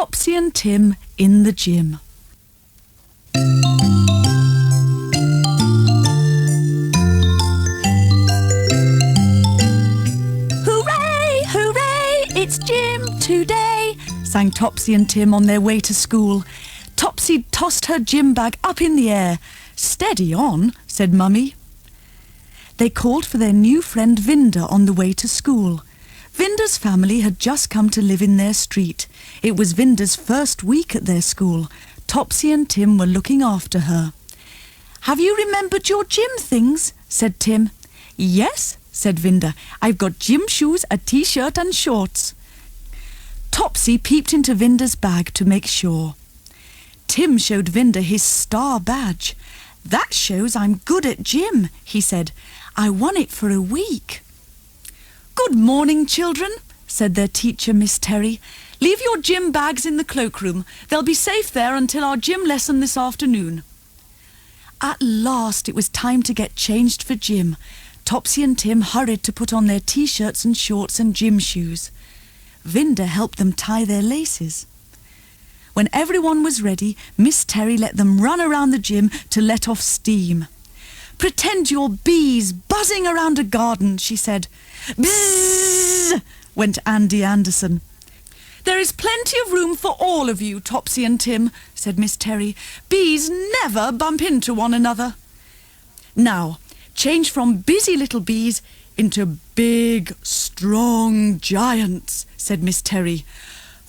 Topsy and Tim in the gym. Hooray, hooray, it's gym today, sang Topsy and Tim on their way to school. Topsy tossed her gym bag up in the air. Steady on, said Mummy. They called for their new friend Vinda on the way to school. Vinda's family had just come to live in their street. It was Vinda's first week at their school. Topsy and Tim were looking after her. "Have you remembered your gym things?" said Tim. "Yes," said Vinda. "I've got gym shoes, a t-shirt and shorts." Topsy peeped into Vinda's bag to make sure. Tim showed Vinda his star badge. "That shows I'm good at gym," he said. "I won it for a week." "Good morning, children," said their teacher, Miss Terry. "Leave your gym bags in the cloakroom. They'll be safe there until our gym lesson this afternoon." At last it was time to get changed for gym. Topsy and Tim hurried to put on their t-shirts and shorts and gym shoes. Vinda helped them tie their laces. When everyone was ready, Miss Terry let them run around the gym to let off steam. "Pretend you're bees buzzing around a garden," she said. "Bzzz!" went Andy Anderson. "There is plenty of room for all of you, Topsy and Tim," said Miss Terry. "Bees never bump into one another." "Now, change from busy little bees into big, strong giants," said Miss Terry.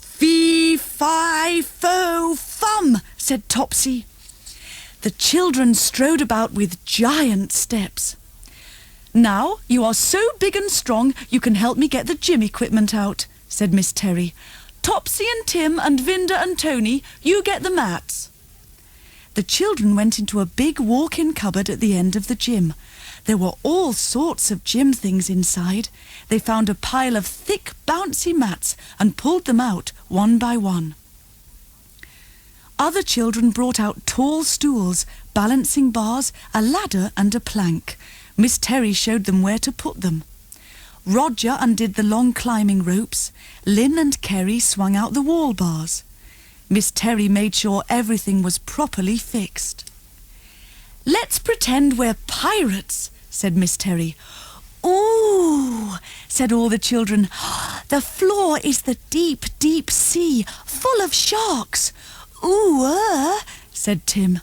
"Fee, fi, fo, fum," said Topsy. The children strode about with giant steps. "Now you are so big and strong you can help me get the gym equipment out," said Miss Terry. "Topsy and Tim and Vinda and Tony, you get the mats." The children went into a big walk-in cupboard at the end of the gym. There were all sorts of gym things inside. They found a pile of thick, bouncy mats and pulled them out one by one. Other children brought out tall stools, balancing bars, a ladder and a plank. Miss Terry showed them where to put them. Roger undid the long climbing ropes. Lynn and Kerry swung out the wall bars. Miss Terry made sure everything was properly fixed. "Let's pretend we're pirates," said Miss Terry. "Ooh," said all the children. "The floor is the deep, deep sea, full of sharks." "Ooh, said Tim.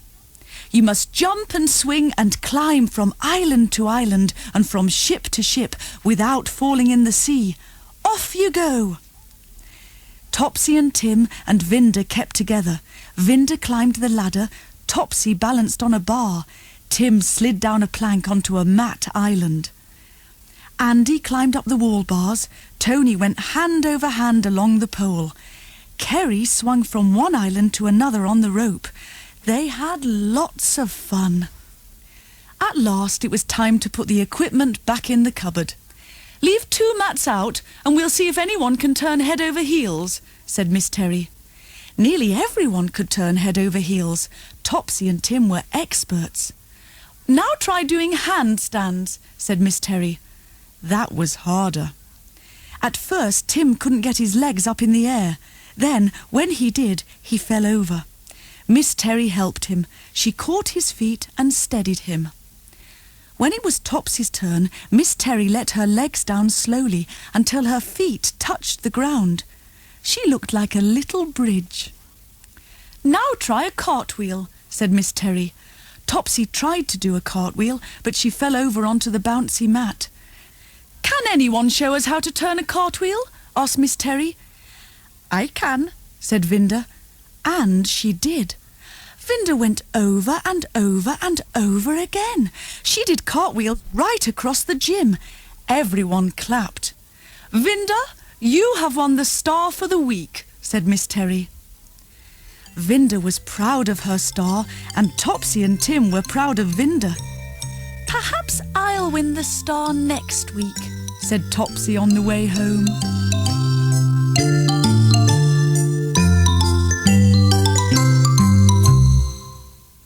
"You must jump and swing and climb from island to island and from ship to ship without falling in the sea. Off you go." Topsy and Tim and Vinda kept together. Vinda climbed the ladder. Topsy balanced on a bar. Tim slid down a plank onto a mat island. Andy climbed up the wall bars. Tony went hand over hand along the pole. Kerry swung from one island to another on the rope. They had lots of fun. At last it was time to put the equipment back in the cupboard. "Leave 2 mats out and we'll see if anyone can turn head over heels," said Miss Terry. Nearly everyone could turn head over heels. Topsy and Tim were experts. "Now try doing handstands," said Miss Terry. That was harder. At first Tim couldn't get his legs up in the air. Then, when he did, he fell over. Miss Terry helped him. She caught his feet and steadied him. When it was Topsy's turn, Miss Terry let her legs down slowly until her feet touched the ground. She looked like a little bridge. "Now try a cartwheel," said Miss Terry. Topsy tried to do a cartwheel, but she fell over onto the bouncy mat. "Can anyone show us how to turn a cartwheel?" asked Miss Terry. "I can," said Vinda. And she did. Vinda went over and over and over again. She did cartwheels right across the gym. Everyone clapped. "Vinda, you have won the star for the week," said Miss Terry. Vinda was proud of her star, and Topsy and Tim were proud of Vinda. "Perhaps I'll win the star next week," said Topsy on the way home.